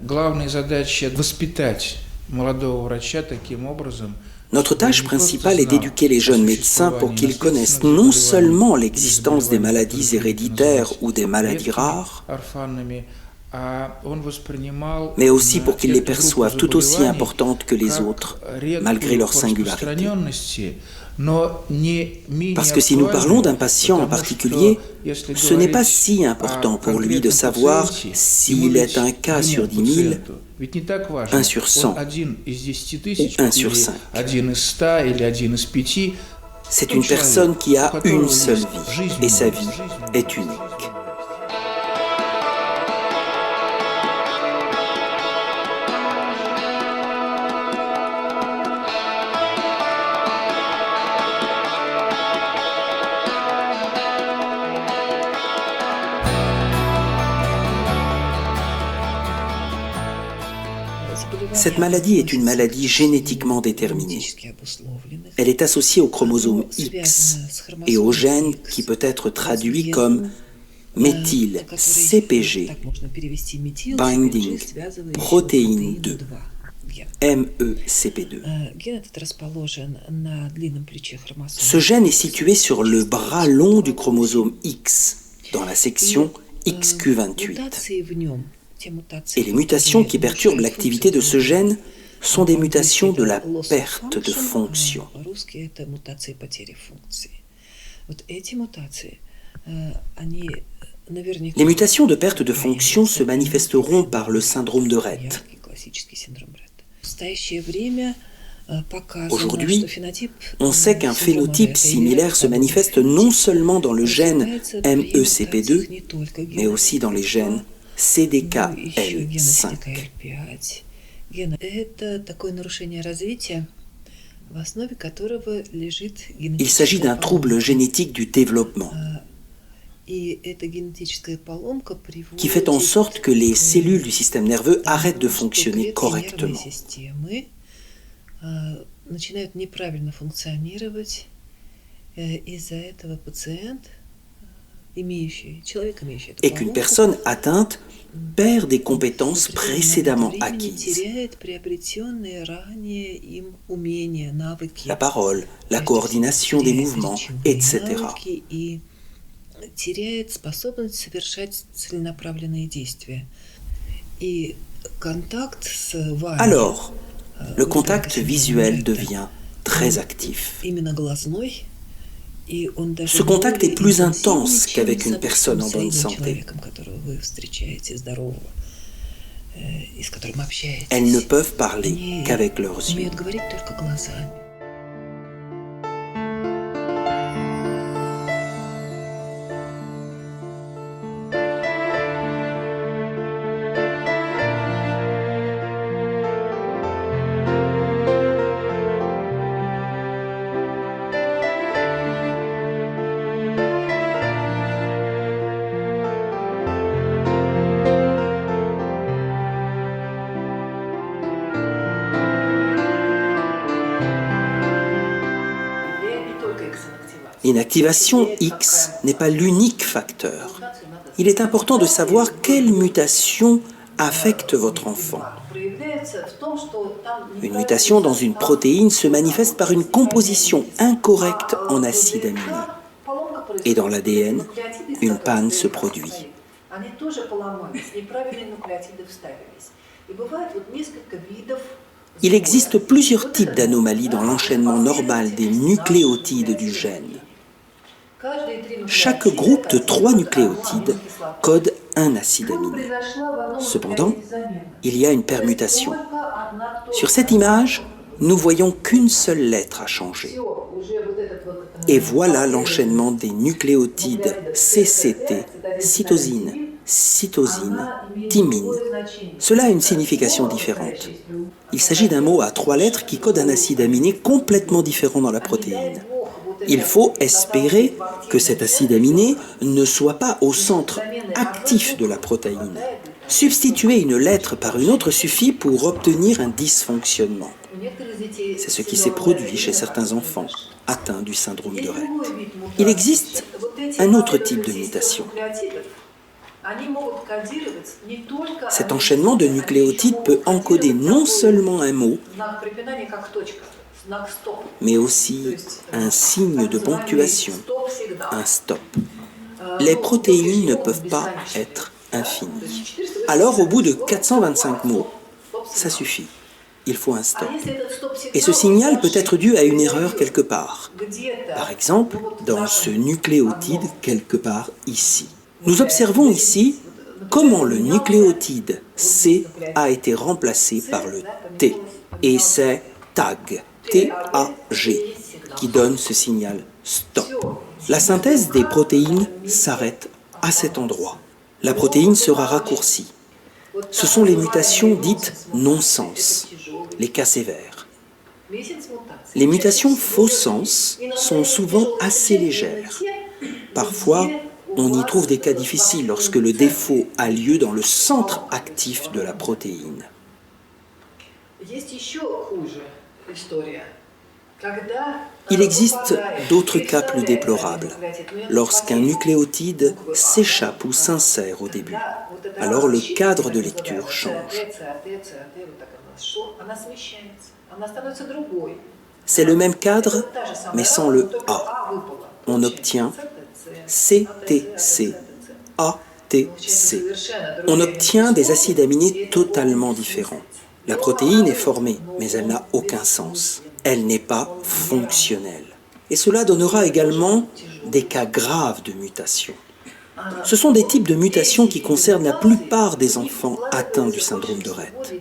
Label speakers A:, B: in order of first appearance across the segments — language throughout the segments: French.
A: Главная задача воспитать молодого врача таким образом.
B: Notre tâche principale est d'éduquer les jeunes médecins pour qu'ils connaissent non seulement l'existence des maladies héréditaires ou des maladies rares, mais aussi pour qu'ils les perçoivent tout aussi importantes que les autres, malgré leur singularité. Parce que si nous parlons d'un patient en particulier, ce n'est pas si important pour lui de savoir s'il est un cas sur 10 000, 1 sur 100 ou 1 sur 5. C'est une personne qui a une seule vie et sa vie est unique. Cette maladie est une maladie génétiquement déterminée. Elle est associée au chromosome X et au gène qui peut être traduit comme méthyle-CpG, binding, protéine 2, MECP2. Ce gène est situé sur le bras long du chromosome X, dans la section XQ28. Et les mutations qui perturbent l'activité de ce gène sont des mutations de la perte de fonction. Les mutations de perte de fonction se manifesteront par le syndrome de Rett. Aujourd'hui, on sait qu'un phénotype similaire se manifeste non seulement dans le gène MECP2, mais aussi dans les gènes CDKL5. Il s'agit d'un trouble génétique du développement qui fait en sorte que les cellules du système nerveux arrêtent de fonctionner correctement. Et qu'une personne atteinte perd des compétences précédemment acquises. La parole, la coordination des mouvements, etc. Alors, le contact visuel devient très actif. Ce contact est plus intense qu'avec une personne en bonne santé. Elles ne peuvent parler qu'avec leurs yeux. L'inactivation X n'est pas l'unique facteur. Il est important de savoir quelle mutation affecte votre enfant. Une mutation dans une protéine se manifeste par une composition incorrecte en acides aminés. Et dans l'ADN, une panne se produit. Il existe plusieurs types d'anomalies dans l'enchaînement normal des nucléotides du gène. Chaque groupe de 3 nucléotides code un acide aminé. Cependant, il y a une permutation. Sur cette image, nous voyons qu'une seule lettre a changé. Et voilà l'enchaînement des nucléotides CCT, cytosine, cytosine, thymine. Cela a une signification différente. Il s'agit d'un mot à 3 lettres qui code un acide aminé complètement différent dans la protéine. Il faut espérer que cet acide aminé ne soit pas au centre actif de la protéine. Substituer une lettre par une autre suffit pour obtenir un dysfonctionnement. C'est ce qui s'est produit chez certains enfants atteints du syndrome de Rett. Il existe un autre type de mutation. Cet enchaînement de nucléotides peut encoder non seulement un mot, mais aussi un signe de ponctuation, un stop. Les protéines ne peuvent pas être infinies. Alors, au bout de 425 mots, ça suffit. Il faut un stop. Et ce signal peut être dû à une erreur quelque part. Par exemple, dans ce nucléotide quelque part ici. Nous observons ici comment le nucléotide C a été remplacé par le T. Et c'est TAG, T-A-G, qui donne ce signal stop. La synthèse des protéines s'arrête à cet endroit. La protéine sera raccourcie. Ce sont les mutations dites non-sens, les cas sévères. Les mutations faux sens sont souvent assez légères. Parfois, on y trouve des cas difficiles lorsque le défaut a lieu dans le centre actif de la protéine. Il existe d'autres cas plus déplorables. Lorsqu'un nucléotide s'échappe ou s'insère au début, alors le cadre de lecture change. C'est le même cadre, mais sans le A. On obtient CTC, ATC. On obtient des acides aminés totalement différents. La protéine est formée, mais elle n'a aucun sens. Elle n'est pas fonctionnelle. Et cela donnera également des cas graves de mutation. Ce sont des types de mutations qui concernent la plupart des enfants atteints du syndrome de Rett.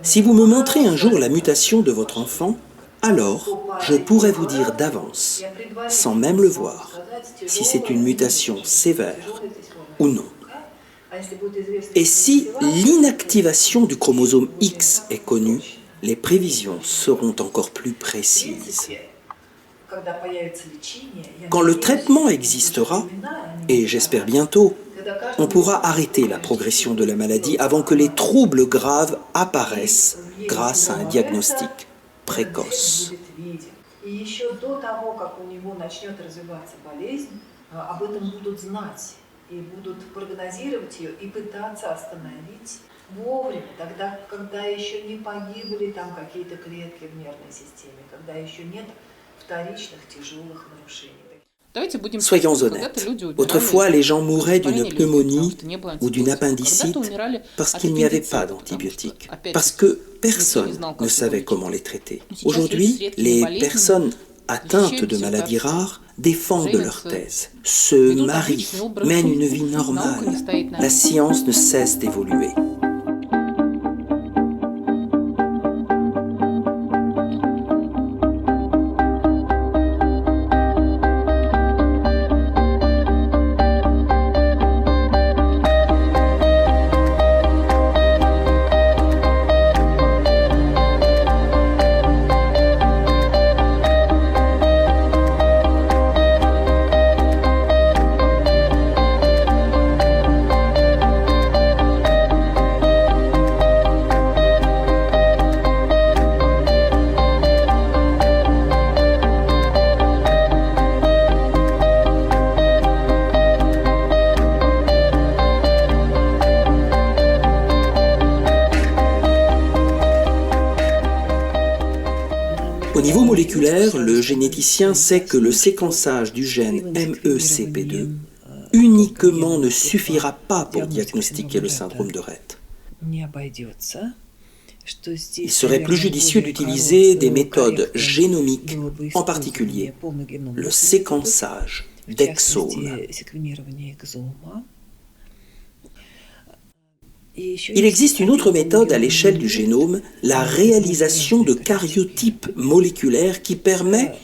B: Si vous me montrez un jour la mutation de votre enfant, alors je pourrais vous dire d'avance, sans même le voir, si c'est une mutation sévère ou non. Et si l'inactivation du chromosome X est connue, les prévisions seront encore plus précises. Quand le traitement existera, et j'espère bientôt, on pourra arrêter la progression de la maladie avant que les troubles graves apparaissent grâce à un diagnostic précoce.
C: И будут прогнозировать ее и пытаться остановить вовремя, тогда, когда еще не погибли там какие-то клетки в нервной системе, когда еще нет вторичных тяжелых нарушений.
B: Soyons honnêtes, autrefois les gens mouraient d'une pneumonie ou d'une appendicite parce qu'il n'y avait pas d'antibiotiques, parce que personne ne savait comment les traiter. Aujourd'hui, les personnes atteintes de maladies rares défendent leur thèse, se marient, mènent une vie normale. La science ne cesse d'évoluer. Au niveau moléculaire, le généticien sait que le séquençage du gène MECP2 uniquement ne suffira pas pour diagnostiquer le syndrome de Rett. Il serait plus judicieux d'utiliser des méthodes génomiques, en particulier le séquençage d'exomes. Il existe une autre méthode à l'échelle du génome, la réalisation de cariotypes moléculaires qui permet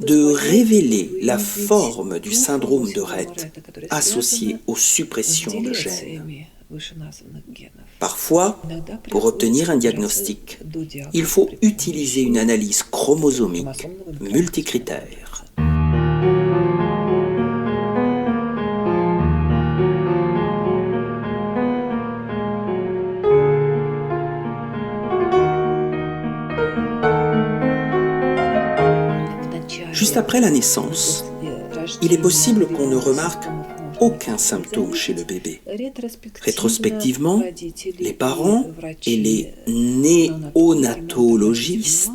B: de révéler la forme du syndrome de Rett associé aux suppressions de gènes. Parfois, pour obtenir un diagnostic, il faut utiliser une analyse chromosomique multicritère. Juste après la naissance, il est possible qu'on ne remarque aucun symptôme chez le bébé. Rétrospectivement, les parents et les néonatologistes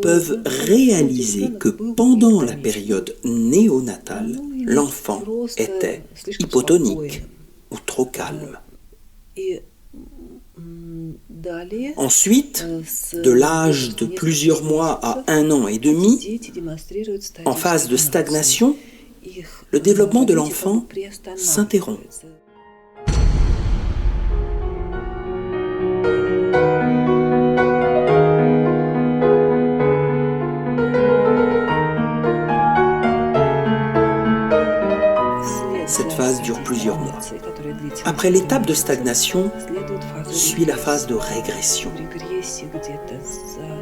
B: peuvent réaliser que pendant la période néonatale, l'enfant était hypotonique ou trop calme. Ensuite, de l'âge de plusieurs mois à 1 an et demi, en phase de stagnation, le développement de l'enfant s'interrompt. Cette phase dure plusieurs mois. Après l'étape de stagnation, suit la phase de régression.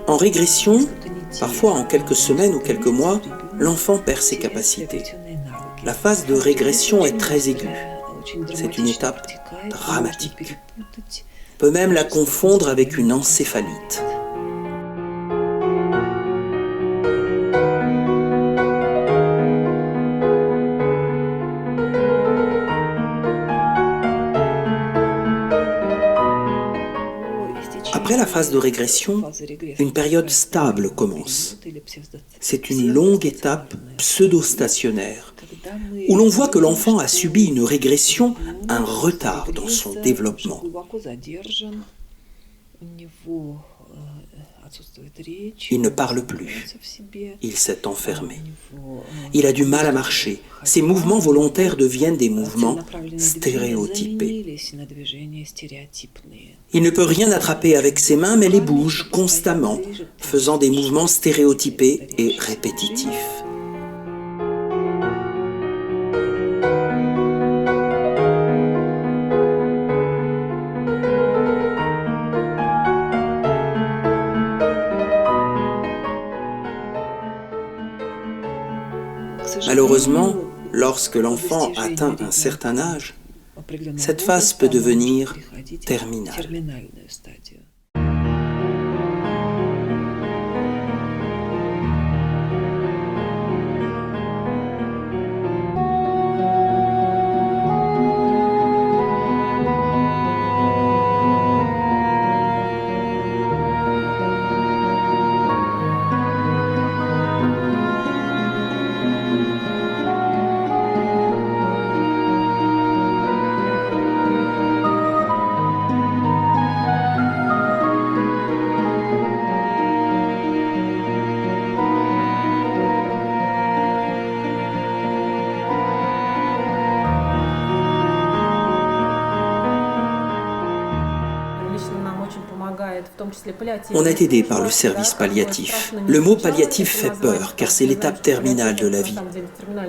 B: En régression, parfois en quelques semaines ou quelques mois, l'enfant perd ses capacités. La phase de régression est très aiguë. C'est une étape dramatique. On peut même la confondre avec une encéphalite. Après la phase de régression, une période stable commence. C'est une longue étape pseudo-stationnaire, où l'on voit que l'enfant a subi une régression, un retard dans son développement. Il ne parle plus. Il s'est enfermé. Il a du mal à marcher. Ses mouvements volontaires deviennent des mouvements stéréotypés. Il ne peut rien attraper avec ses mains, mais les bouge constamment, faisant des mouvements stéréotypés et répétitifs. Malheureusement, lorsque l'enfant atteint un certain âge, cette phase peut devenir terminale. On est aidé par le service palliatif. Le mot palliatif fait peur, car c'est l'étape terminale de la vie.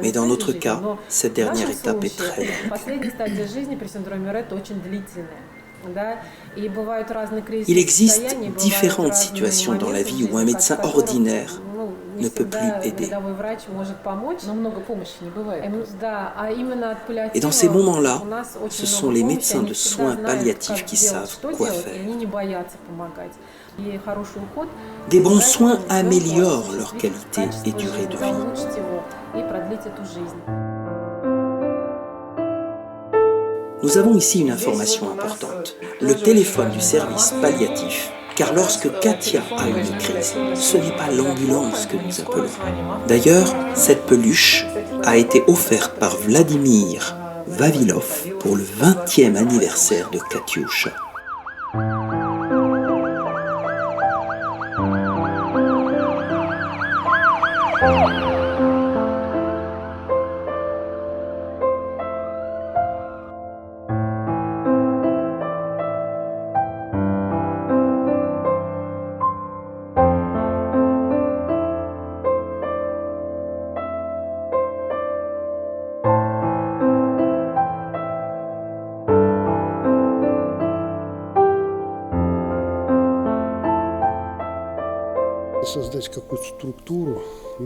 B: Mais dans notre cas, cette dernière étape est très longue. Il existe différentes situations dans la vie où un médecin ordinaire ne peut plus aider. Et dans ces moments-là, ce sont les médecins de soins palliatifs qui savent quoi faire. Des bons soins améliorent leur qualité et durée de vie. Nous avons ici une information importante, le téléphone du service palliatif, car lorsque Katia a une crise, ce n'est pas l'ambulance que nous appelons. D'ailleurs, cette peluche a été offerte par Vladimir Vavilov pour le 20e anniversaire de Katyusha.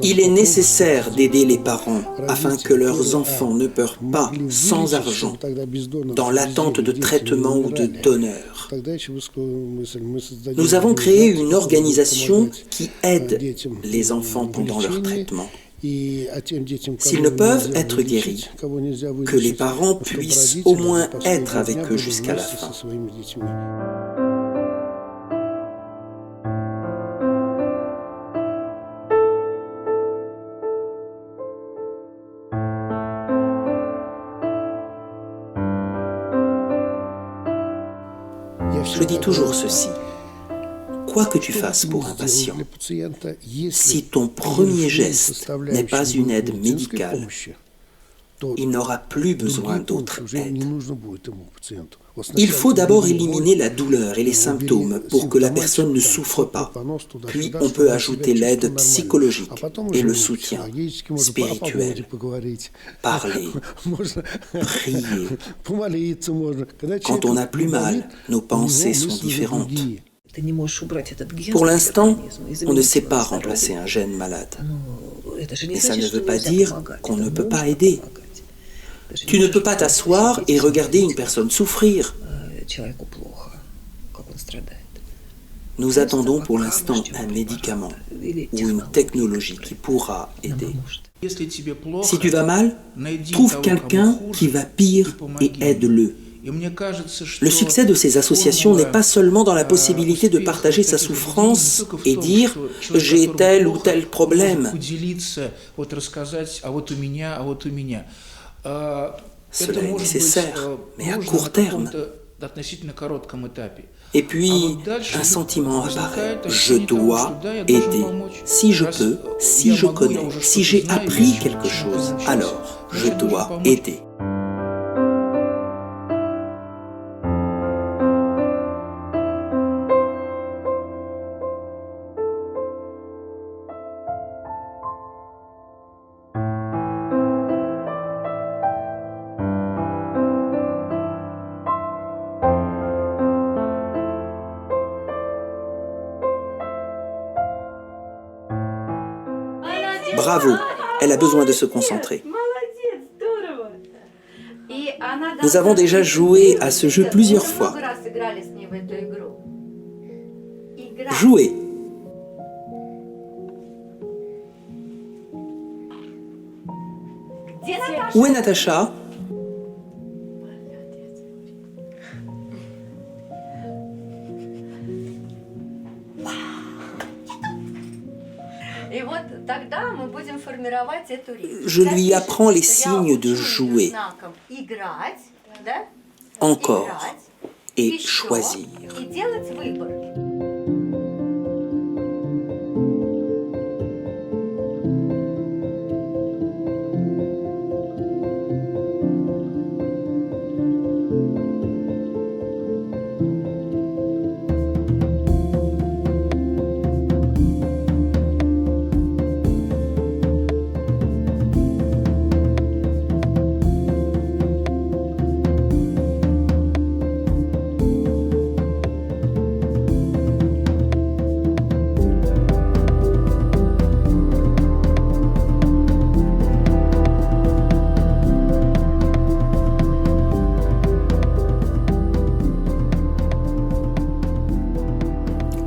B: Il est nécessaire d'aider les parents afin que leurs enfants ne meurent pas sans argent, dans l'attente de traitement ou de donneurs. Nous avons créé une organisation qui aide les enfants pendant leur traitement. S'ils ne peuvent être guéris, que les parents puissent au moins être avec eux jusqu'à la fin. Je dis toujours ceci. Quoi que tu fasses pour un patient, si ton premier geste n'est pas une aide médicale, il n'aura plus besoin d'autre aide. Il faut d'abord éliminer la douleur et les symptômes pour que la personne ne souffre pas. Puis on peut ajouter l'aide psychologique et le soutien spirituel. Parler, prier. Quand on a plus mal, nos pensées sont différentes. Pour l'instant, on ne sait pas remplacer un gène malade. Mais ça ne veut pas dire qu'on ne peut pas aider. Tu ne peux pas t'asseoir et regarder une personne souffrir. Nous attendons pour l'instant un médicament ou une technologie qui pourra aider. Si tu vas mal, trouve quelqu'un qui va pire et aide-le. Le succès de ces associations n'est pas seulement dans la possibilité de partager sa souffrance et dire « j'ai tel ou tel problème ». Cela est nécessaire, mais à court terme. Et puis, un sentiment apparaît. Je dois aider. Si je peux, si je connais, si j'ai appris quelque chose, alors je dois aider. Bravo, elle a besoin de se concentrer. Nous avons déjà joué à ce jeu plusieurs fois. Jouer. Où est Natacha ? Je lui apprends les signes de jouer. Encore. Et choisir.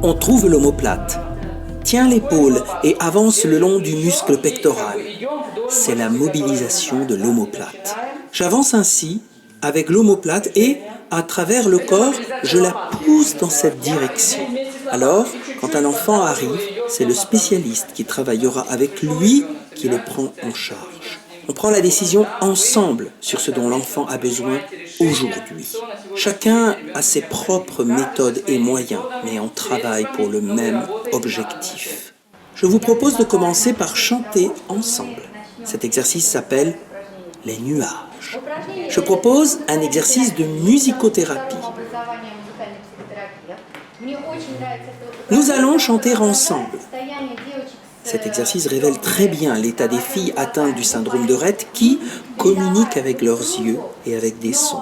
B: On trouve l'omoplate. Tiens l'épaule et avance le long du muscle pectoral. C'est la mobilisation de l'omoplate. J'avance ainsi avec l'omoplate et, à travers le corps, je la pousse dans cette direction. Alors, quand un enfant arrive, c'est le spécialiste qui travaillera avec lui qui le prend en charge. On prend la décision ensemble sur ce dont l'enfant a besoin aujourd'hui. Chacun a ses propres méthodes et moyens, mais on travaille pour le même objectif. Je vous propose de commencer par chanter ensemble. Cet exercice s'appelle les nuages. Je propose un exercice de musicothérapie. Nous allons chanter ensemble. Cet exercice révèle très bien l'état des filles atteintes du syndrome de Rett qui communiquent avec leurs yeux et avec des sons.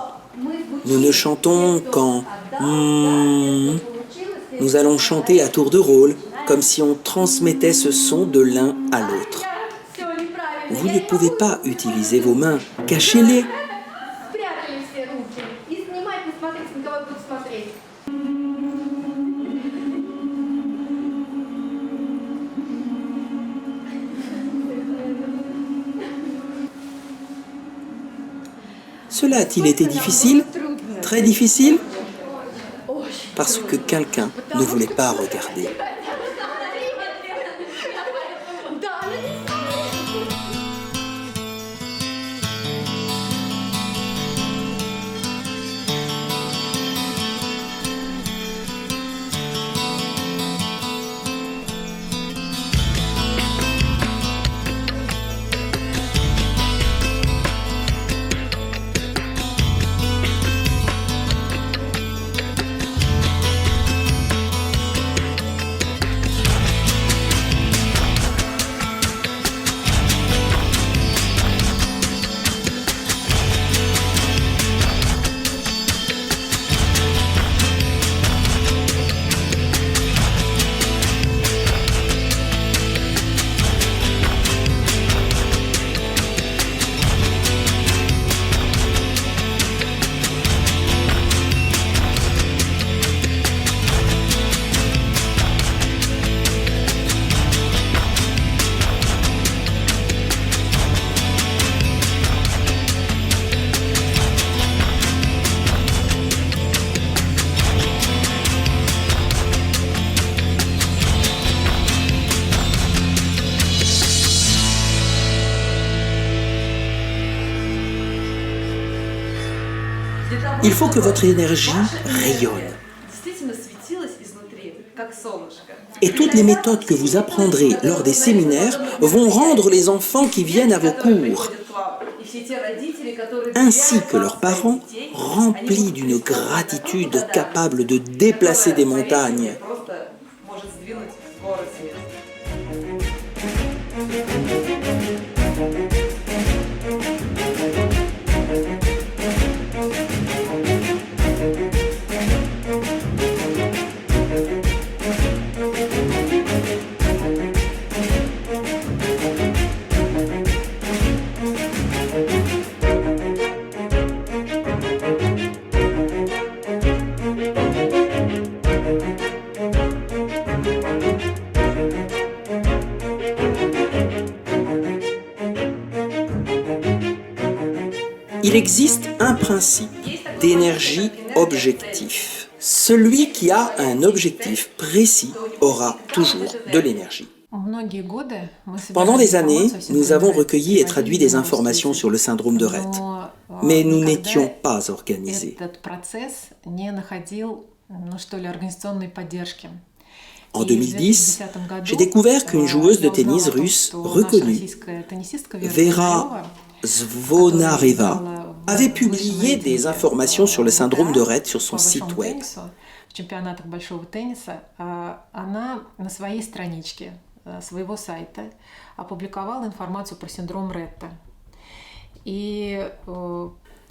B: Nous ne chantons qu'en Nous allons chanter à tour de rôle, comme si on transmettait ce son de l'un à l'autre. Vous ne pouvez pas utiliser vos mains, cachez-les. Cela a-t-il été difficile? Très difficile? Parce que quelqu'un ne voulait pas regarder. Il faut que votre énergie rayonne. Et toutes les méthodes que vous apprendrez lors des séminaires vont rendre les enfants qui viennent à vos cours, ainsi que leurs parents, remplis d'une gratitude capable de déplacer des montagnes. Il existe un principe d'énergie objectif. Celui qui a un objectif précis aura toujours de l'énergie. Pendant des années, nous avons recueilli et traduit des informations sur le syndrome de Rett, mais nous n'étions pas organisés. En 2010, j'ai découvert qu'une joueuse de tennis russe reconnue, Vera Zvonareva, avait publié des informations sur le syndrome de Rett sur son site web.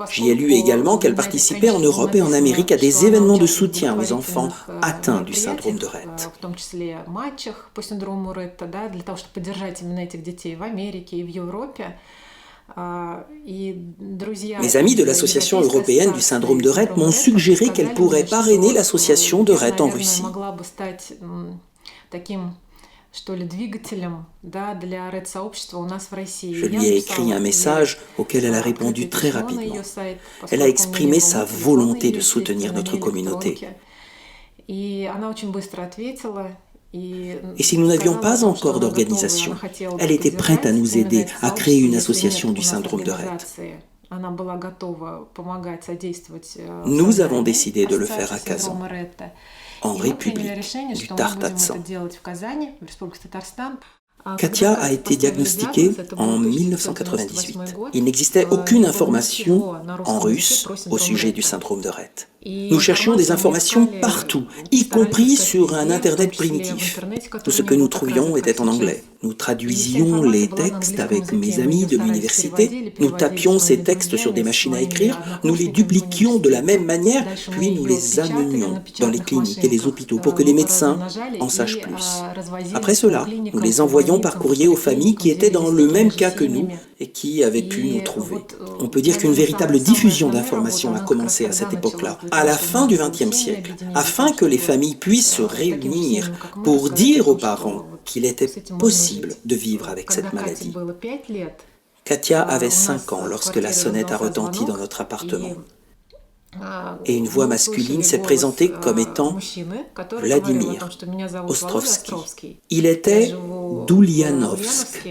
B: J'y ai lu également qu'elle participait en Europe et en Amérique à des événements de soutien aux enfants atteints du syndrome de Rett. Mes amis de l'Association européenne du syndrome de Rett m'ont suggéré qu'elle pourrait parrainer l'association de Rett en Russie. Je lui ai écrit un message auquel elle a répondu très rapidement. Elle a exprimé sa volonté de soutenir notre communauté. Et si nous n'avions pas encore d'organisation, elle était prête à nous aider à créer une association du syndrome de Rett. Nous avons décidé de le faire à Kazan, en République du Tartarstan. Katia a été diagnostiquée en 1998. Il n'existait aucune information en russe au sujet du syndrome de Rett. Nous cherchions des informations partout, y compris sur un Internet primitif. Tout ce que nous trouvions était en anglais. Nous traduisions les textes avec mes amis de l'université, nous tapions ces textes sur des machines à écrire, nous les dupliquions de la même manière, puis nous les amenions dans les cliniques et les hôpitaux pour que les médecins en sachent plus. Après cela, nous les envoyions par courrier aux familles qui étaient dans le même cas que nous et qui avaient pu nous trouver. On peut dire qu'une véritable diffusion d'informations a commencé à cette époque-là, à la fin du XXe siècle, afin que les familles puissent se réunir pour dire aux parents qu'il était possible de vivre avec cette maladie. Katia avait 5 ans lorsque la sonnette a retenti dans notre appartement. Et une voix masculine s'est présentée comme étant Vladimir Ostrovsky. Il était d'Ulyanovsk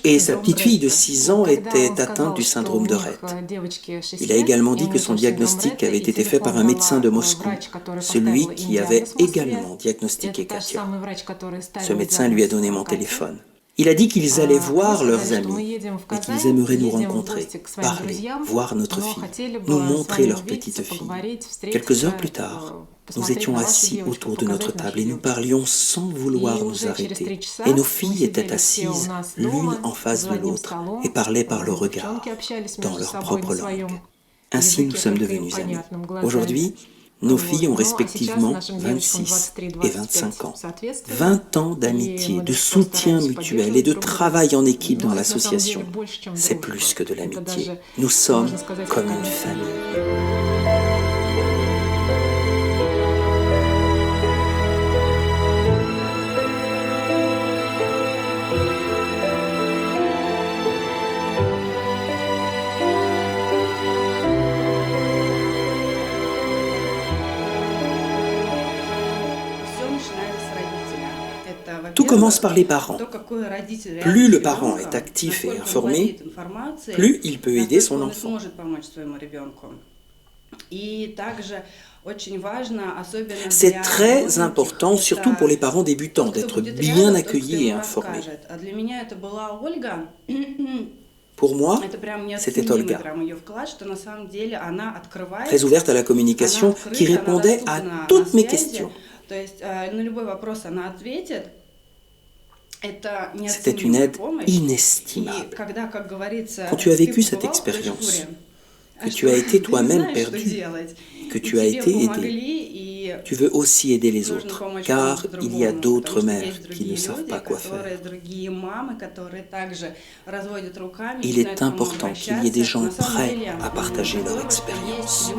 B: et sa petite fille de 6 ans était atteinte du syndrome de Rett. Il a également dit que son diagnostic avait été fait par un médecin de Moscou, celui qui avait également diagnostiqué Katia. Ce médecin lui a donné mon téléphone. Il a dit qu'ils allaient voir leurs amis et qu'ils aimeraient nous rencontrer, parler, voir notre fille, nous montrer leur petite fille. Quelques heures plus tard, nous étions assis autour de notre table et nous parlions sans vouloir nous arrêter. Et nos filles étaient assises l'une en face de l'autre et parlaient par le regard, dans leur propre langue. Ainsi, nous sommes devenus amis. Aujourd'hui, nos filles ont respectivement 26 et 25 ans. 20 ans d'amitié, de soutien mutuel et de travail en équipe dans l'association. C'est plus que de l'amitié. Nous sommes comme une famille. Tout commence par les parents. Plus le parent est actif et informé, plus il peut aider son enfant. C'est très important, surtout pour les parents débutants, d'être bien accueillis et informés. Pour moi, c'était Olga, très ouverte à la communication, qui répondait à toutes mes questions. C'était une aide inestimable. Quand tu as vécu cette expérience, que tu as été toi-même perdu, que tu as été aidé, tu veux aussi aider les autres, car il y a d'autres mères qui ne savent pas quoi faire. Il est important qu'il y ait des gens prêts à partager leur expérience.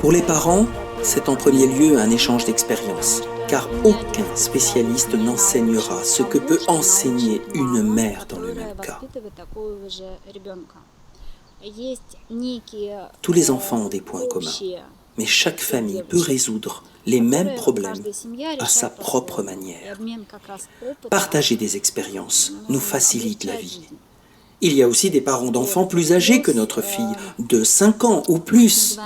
B: Pour les parents, c'est en premier lieu un échange d'expériences, car aucun spécialiste n'enseignera ce que peut enseigner une mère dans le même cas. Tous les enfants ont des points communs, mais chaque famille peut résoudre les mêmes problèmes à sa propre manière. Partager des expériences nous facilite la vie. Il y a aussi des parents d'enfants plus âgés que notre fille, de 5 ans ou plus.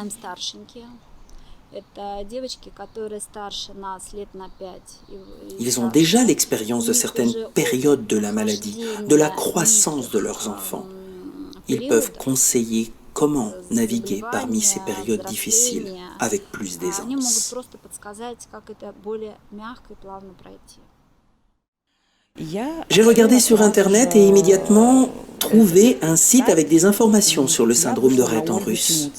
B: Ils ont déjà l'expérience de certaines périodes de la maladie, de la croissance de leurs enfants. Ils peuvent conseiller comment naviguer parmi ces périodes difficiles avec plus d'aisance. J'ai regardé sur Internet et immédiatement trouvé un site avec des informations sur le syndrome de Rett en russe.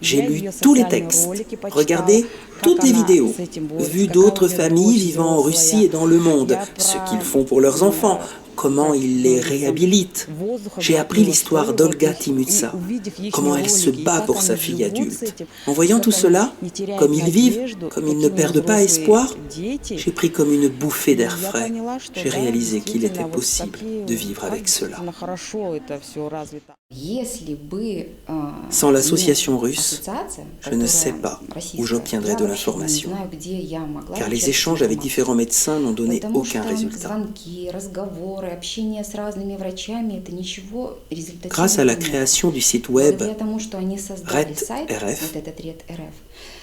B: J'ai lu tous les textes, regardé toutes les vidéos, vu d'autres familles vivant en Russie et dans le monde, ce qu'ils font pour leurs enfants, comment ils les réhabilitent. J'ai appris l'histoire d'Olga Timutsa, comment elle se bat pour sa fille adulte. En voyant tout cela, comme ils vivent, comme ils ne perdent pas espoir, j'ai pris comme une bouffée d'air frais. J'ai réalisé qu'il était possible de vivre avec cela. Sans l'association russe, je ne sais pas où j'obtiendrai de l'information, car les échanges avec différents médecins n'ont donné aucun résultat. Grâce à la création du site web RET-RF,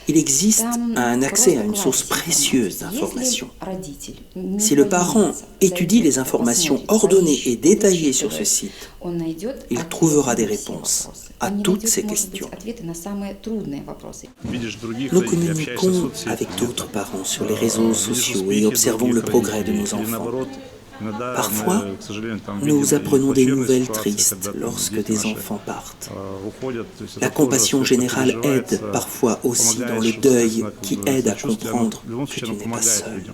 B: il existe un accès à une source précieuse d'informations. Si le parent étudie les informations ordonnées et détaillées sur ce site, il trouvera des réponses à toutes ces questions. Nous communiquons avec d'autres parents sur les réseaux sociaux et observons le progrès de nos enfants. Parfois, nous apprenons des nouvelles tristes lorsque des enfants partent. La compassion générale aide parfois aussi dans le deuil, qui aide à comprendre que tu n'es pas seul.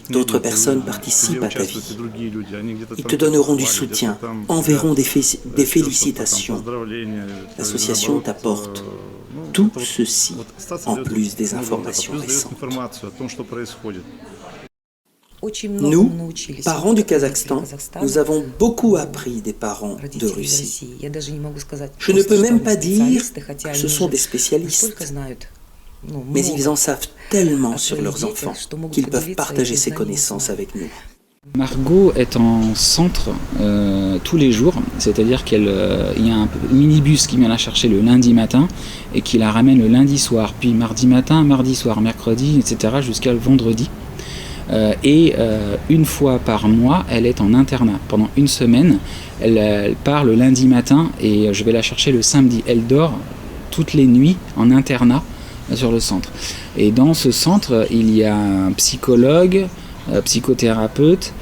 B: D'autres personnes participent à ta vie. Ils te donneront du soutien, enverront des félicitations. L'association t'apporte tout ceci, en plus des informations récentes. Nous, parents du Kazakhstan, nous avons beaucoup appris des parents de Russie. Je ne peux même pas dire que ce sont des spécialistes, mais ils en savent tellement sur leurs enfants qu'ils peuvent partager ces connaissances avec nous.
D: Margot est en centre tous les jours, c'est-à-dire qu'il y a un minibus qui vient la chercher le lundi matin et qui la ramène le lundi soir, puis mardi matin, mardi soir, mercredi, etc. jusqu'à le vendredi. Une fois par mois, elle est en internat. Pendant une semaine, elle part le lundi matin et je vais la chercher le samedi. Elle dort toutes les nuits en internat sur le centre. Et dans ce centre, il y a un psychologue, psychothérapeute,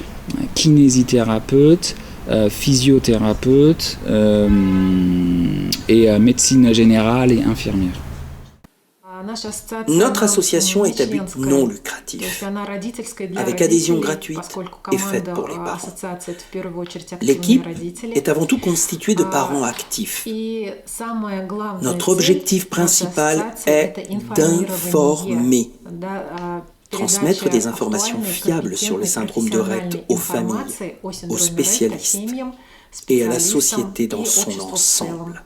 D: kinésithérapeute, physiothérapeute et médecine générale et infirmière.
B: Notre association est à but non lucratif, avec adhésion gratuite et faite pour les parents. L'équipe est avant tout constituée de parents actifs. Notre objectif principal est d'informer, transmettre des informations fiables sur le syndrome de Rett aux familles, aux spécialistes et à la société dans son ensemble.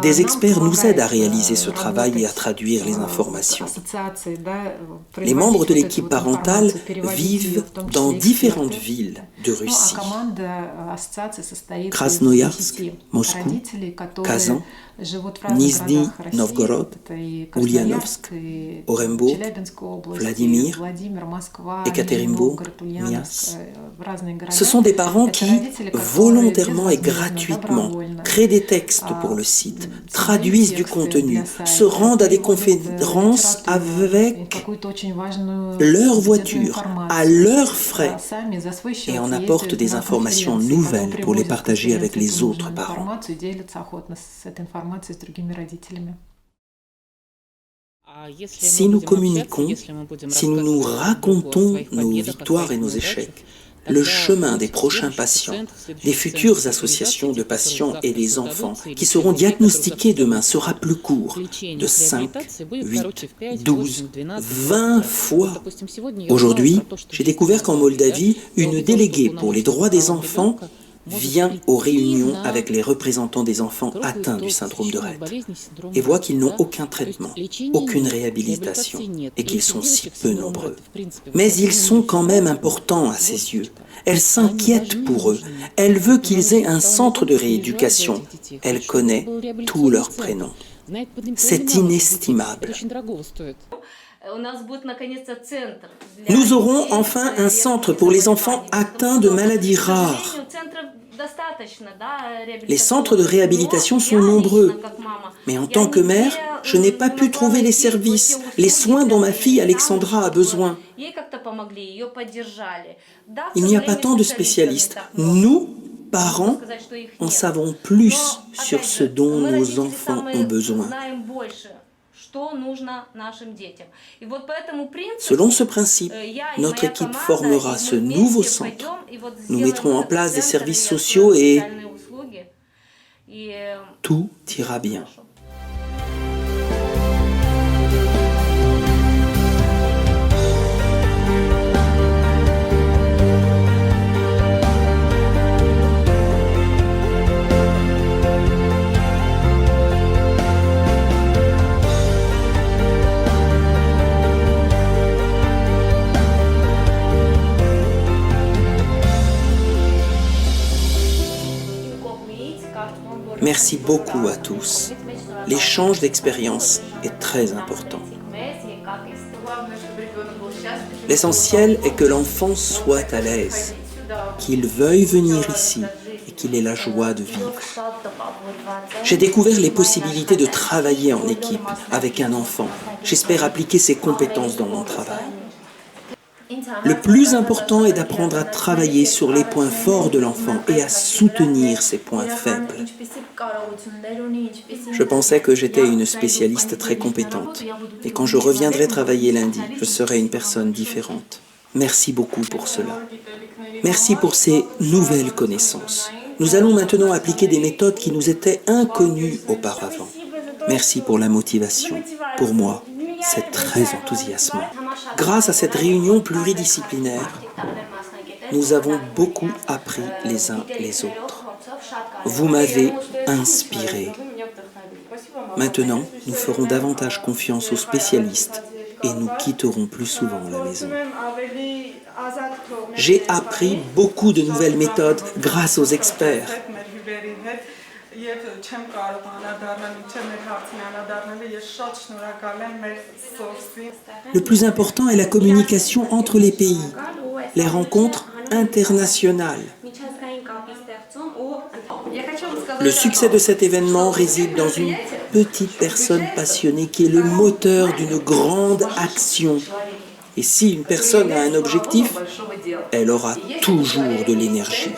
B: Des experts nous aident à réaliser ce travail et à traduire les informations. Les membres de l'équipe parentale vivent dans différentes villes de Russie. Krasnoyarsk, Moscou, Kazan, Nizhny Novgorod, Ulyanovsk, Orenbourg, Vladimir, Ekaterinbourg, Miass. Ce sont des parents qui, volontairement et gratuitement, créent des textes pour le site, traduisent du contenu, se rendent à des conférences avec leur voiture, à leurs frais, et en apportent des informations nouvelles pour les partager avec les autres parents. Si nous communiquons, si nous nous racontons nos victoires et nos échecs, le chemin des prochains patients, des futures associations de patients et des enfants qui seront diagnostiqués demain sera plus court, de 5, 8, 12, 20 fois. Aujourd'hui, j'ai découvert qu'en Moldavie, une déléguée pour les droits des enfants vient aux réunions avec les représentants des enfants atteints du syndrome de Rett et voit qu'ils n'ont aucun traitement, aucune réhabilitation et qu'ils sont si peu nombreux. Mais ils sont quand même importants à ses yeux. Elle s'inquiète pour eux. Elle veut qu'ils aient un centre de rééducation. Elle connaît tous leurs prénoms. C'est inestimable. Nous aurons enfin un centre pour les enfants atteints de maladies rares. Les centres de réhabilitation sont nombreux, mais en tant que mère, je n'ai pas pu trouver les services, les soins dont ma fille Alexandra a besoin. Il n'y a pas tant de spécialistes. Nous, parents, en savons plus sur ce dont nos enfants ont besoin. Selon ce principe, notre équipe formera ce nouveau centre. Nous mettrons en place des services sociaux et tout ira bien. Merci beaucoup à tous. L'échange d'expériences est très important. L'essentiel est que l'enfant soit à l'aise, qu'il veuille venir ici et qu'il ait la joie de vivre. J'ai découvert les possibilités de travailler en équipe avec un enfant. J'espère appliquer ces compétences dans mon travail. Le plus important est d'apprendre à travailler sur les points forts de l'enfant et à soutenir ses points faibles. Je pensais que j'étais une spécialiste très compétente et quand je reviendrai travailler lundi, je serai une personne différente. Merci beaucoup pour cela. Merci pour ces nouvelles connaissances. Nous allons maintenant appliquer des méthodes qui nous étaient inconnues auparavant. Merci pour la motivation. Pour moi, c'est très enthousiasmant. Grâce à cette réunion pluridisciplinaire, nous avons beaucoup appris les uns les autres. Vous m'avez inspiré. Maintenant, nous ferons davantage confiance aux spécialistes et nous quitterons plus souvent la maison. J'ai appris beaucoup de nouvelles méthodes grâce aux experts. Le plus important est la communication entre les pays, les rencontres internationales. Le succès de cet événement réside dans une petite personne passionnée qui est le moteur d'une grande action. Et si une personne a un objectif, elle aura toujours de l'énergie.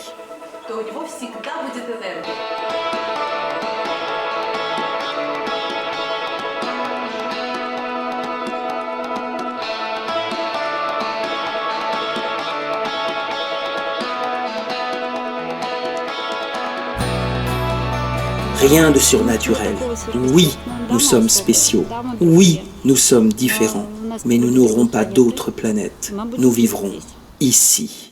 B: Rien de surnaturel. Oui, nous sommes spéciaux. Oui, nous sommes différents. Mais nous n'aurons pas d'autres planètes. Nous vivrons ici.